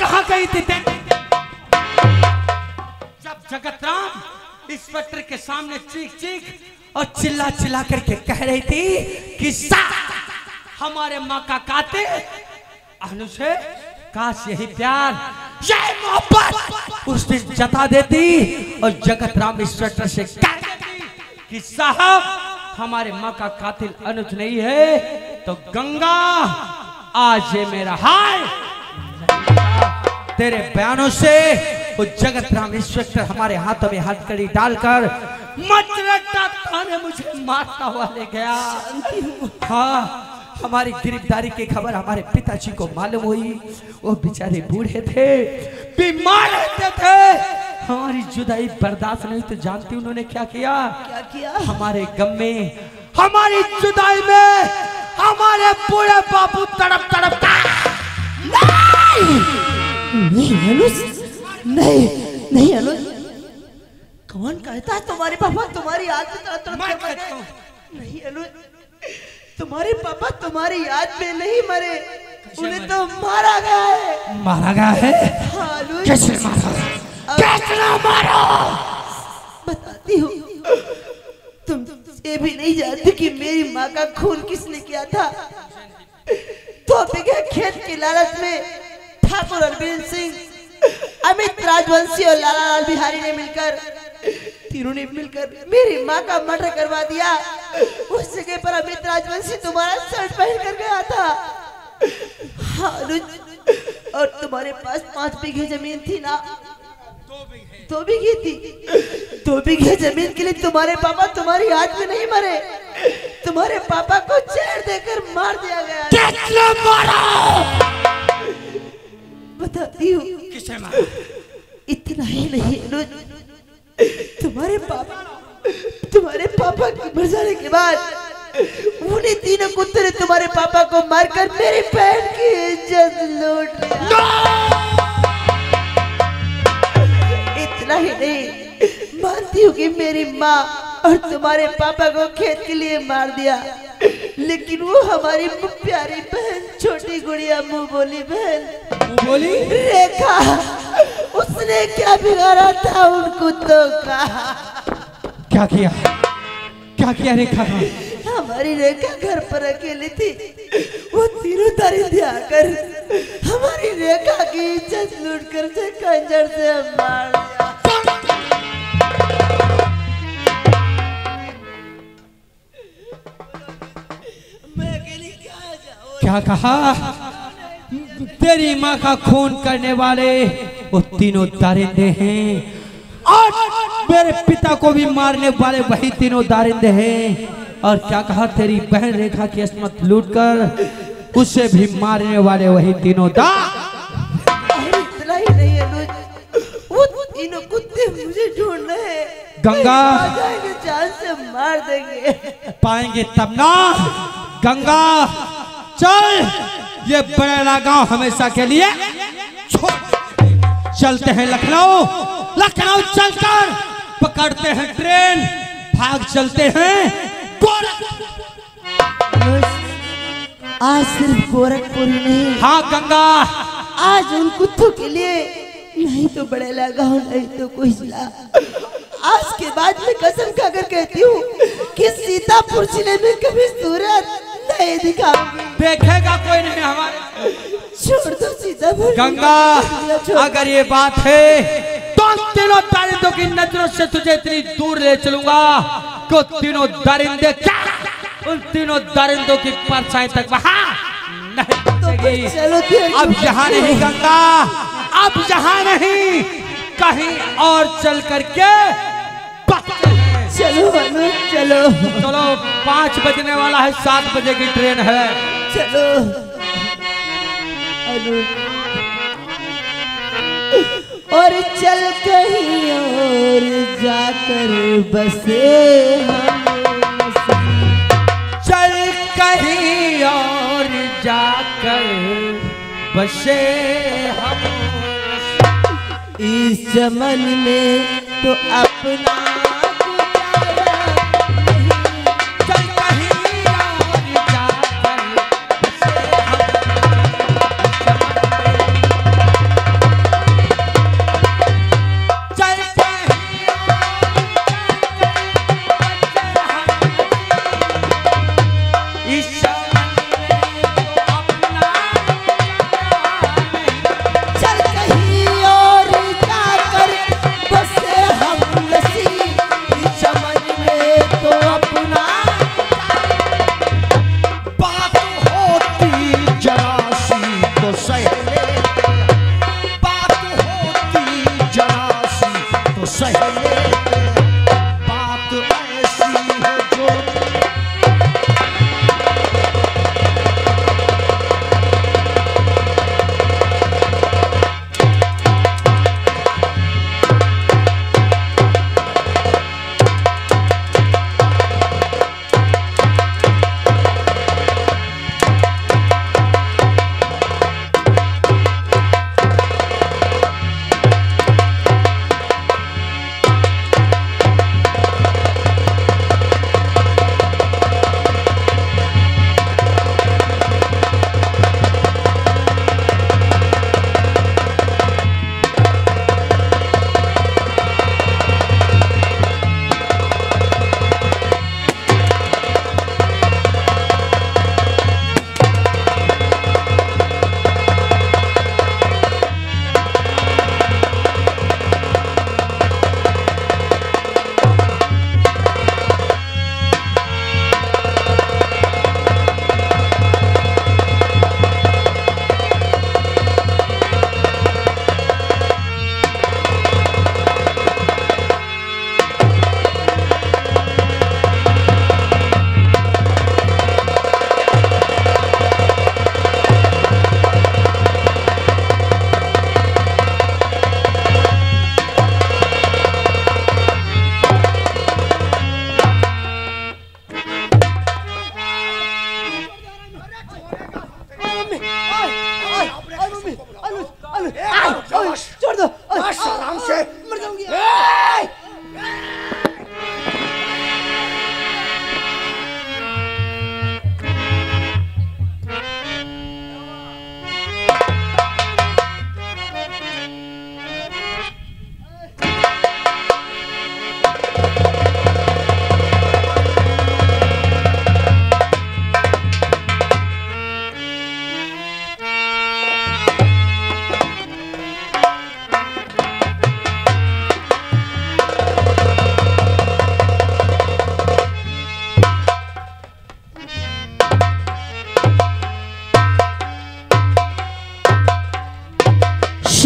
कहाँ गई थी? जब जगतराम इंस्पेक्टर के सामने चीख चीख और चिल्ला चिल्ला करके कह रही थी कि हमारे माँ का कातिल अनुज है, काश यही प्यार यही मोहब्बत उस दिन जता देती और जगतराम इंस्पेक्टर से कह देती कि साहब हमारे माँ का कातिल अनुज नहीं है तो गंगा आज ये मेरा हाल। तेरे बयानों से वो जगतराम इंस्पेक्टर हमारे हाथों में हथकड़ी डालकर मचलता थाने मुझे मारता हुआ ले गया। हाँ, हमारी गिरफ्तारी की खबर हमारे पिताजी को मालूम हुई। वो बेचारे बूढ़े थे, बीमार रहते थे, हमारी जुदाई बर्दाश्त नहीं तो जानती उन्होंने क्या किया? क्या किया? हमारे गम में, हमारी जुदाई में हमारे बूढ़े बाबू तड़प तड़प नहीं अनुज, नहीं नहीं अनुज, कौन कहता है तुम्हारे पापा तुम्हारी याद में तड़प तड़प मर गए? नहीं अनुज, तुम्हारे पापा तुम्हारी याद में नहीं मरे, उन्हें तो मारा गया है। मारा गया है? हाँ अनुज। कैसे मारा? कैसे मारा? बताती हूँ, तुम ये भी नहीं जानती कि मेरी माँ का खून किसने किया था। तो बिगहे खेत की लालच में ठाकुर अरविंद सिंह, अमित राजवंशी और लाला लाल बिहारी ने मिलकर, तीनों ने मिलकर मेरी माँ का मर्डर करवा दिया। उस जगह पर अमित राजवंशी तुम्हारा शर्ट पहन कर गया था। हाँ अनुज, और तुम्हारे पास 5 बीघे जमीन थी ना? 2 बीघे थी। 2 बीघे जमीन के लिए तुम्हारे पापा तुम्हारी याद में नहीं मरे, तुम्हारे पापा को चेर देकर मार दिया गया। किसने मारा? बताती हूँ। किसने मारा? इतना ही नहीं अनुज, तुम्हारे पापा के मर जाने के बाद उन्हीं तीनों कुत्तों ने तुम्हारे पापा को मारकर मेरी बहन की इज्जत लूट लिया। इतना ही नहीं, मानती हूँ कि मेरी माँ और तुम्हारे पापा को खेत के लिए मार दिया, लेकिन वो हमारी प्यारी बहन, छोटी गुड़िया मुंह बोली बहन बोली रेखा, उसने क्या बिगाड़ा था उन कुत्तों का? क्या किया? क्या किया रेखा का? हमारी रेखा घर पर अकेली थी, वो तीनों दरिंदे आकर हमारी रेखा की इज्जत लूट कर से खंजर से मार दिया। मैं अकेली कहाँ जाऊँ? क्या कहा? तेरी माँ का खून करने वाले वो तीनों दारिंदे हैं और मेरे पिता को भी मारने वाले वही तीनों दारिंदे हैं। और क्या कहा? तेरी बहन रेखा की अस्मत लूटकर उसे भी मारने वाले वही तीनों इतना ही नहीं अनुज, वो तीनों कुत्ते मुझे ढूंढ रहे हैं। गंगा आ जाएंगे, जान से मार देंगे। पाएंगे तब ना। गंगा चल, ये बड़ेला गांव हमेशा के लिए छोड़, चलते हैं लखनऊ। लखनऊ चलकर पकड़ते हैं ट्रेन, भाग चलते हैं आज सिर्फ गोरखपुर ही नहीं, हाँ गंगा, आज उन कुत्तों के लिए नहीं तो बड़ेला गाँव, नहीं तो कोई जिला। आज के बाद मैं कसम खाकर कहती हूँ कि सीतापुर जिले में कभी सूरत नहीं दिखाऊंगी। देखेगा कोई नहीं हमारे। छोड़ दो सीतापुर। गंगा, अगर ये बात है तो तीनों दारिंदों की नजरों से तुझे इतनी दूर ले चलूंगा कि तीनों दारिंदे क्या, उन तीनों दारिंदों की परछाई तक वहां नहीं पहुंचेगी। चलो अब यहाँ नहीं गंगा, अब यहाँ नहीं, कहीं और चल करके चलो अनुज, चलो चलो। 5 बजने वाला है, 7 बजे की ट्रेन है। चलो अनुज, और चल कहीं और जाकर बसे हम, चल कहीं और जाकर बसे हम, इस चमन में तो अपना चल कहीं और जाकर बसे हम।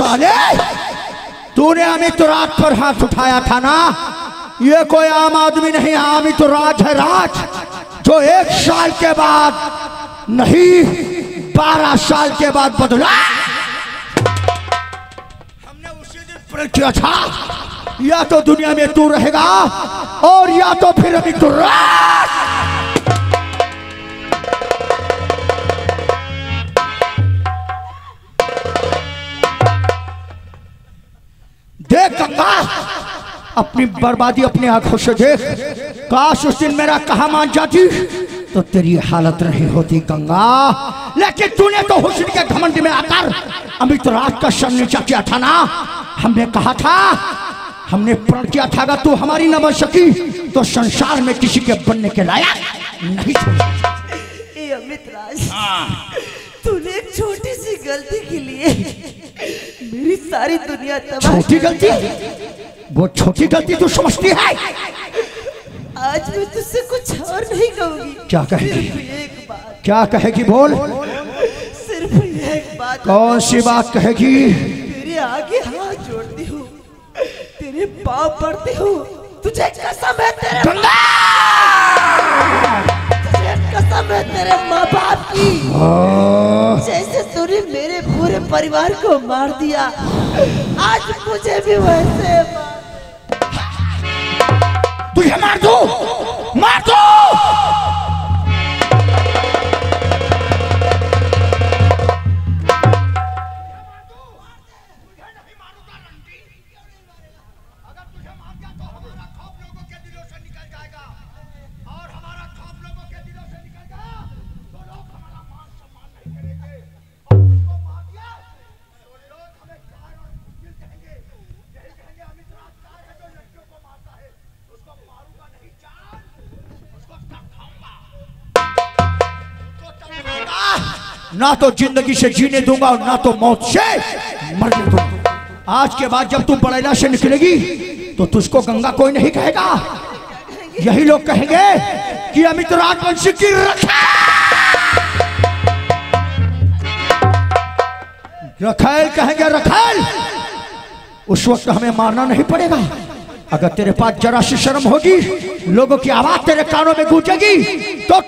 साले, तूने अमितराज पर हाथ उठाया था ना? ये कोई आम आदमी नहीं, अमितराज है राज, जो 1 साल के बाद नहीं 12 साल के बाद बदला। हमने उसी दिन प्रण किया था, या तो दुनिया में तू रहेगा और या तो फिर अमितराज। देख गंगा, अपनी बर्बादी अपनी आंखों से देख। काश उस दिन मेरा कहा मान जाती तो तेरी हालत नहीं होती गंगा। लेकिन तूने तो हुस्न के घमंड में आकर अमितराज का सर नीचा किया था ना। हमने कहा था, हमने प्रण किया था अगर तू हमारी न बन सकी तो संसार में किसी के बनने के लायक नहीं छोड़। ए अमितराज, तूने एक छोटी सी गलती के लिए मेरी सारी दुनिया तबाह। छोटी गलती? वो छोटी गलती तू समझती है? आज मैं तुझसे कुछ और नहीं कहूंगी। क्या कहेगी? सिर्फ एक बात। क्या कहेगी? बोल। सिर्फ एक बात। कौन सी बात कहेगी? तेरे आगे हाथ जोड़ती हूँ, तेरे पाँव पड़ती हूँ। तुझे कसम है तेरे तुझे कसम है तेरे माँ बाप की। जैसे तूने मेरे पूरे परिवार को मार दिया, आज मुझे भी वैसे मार। तुझे मार दो, मार दो। ना तो जिंदगी से जीने दूंगा और ना तो मौत से मरने दूंगा। आज के बाद जब तू बड़ैला से निकलेगी तो तुझको गंगा कोई नहीं कहेगा। यही लोग कहेंगे कि अमितराज वंशी की रखैल कहेंगे, रखैल। उस वक्त हमें मारना नहीं पड़ेगा। अगर तेरे पास जरा सी शर्म होगी, लोगों की आवाज तेरे कानों में गूंजेगी तो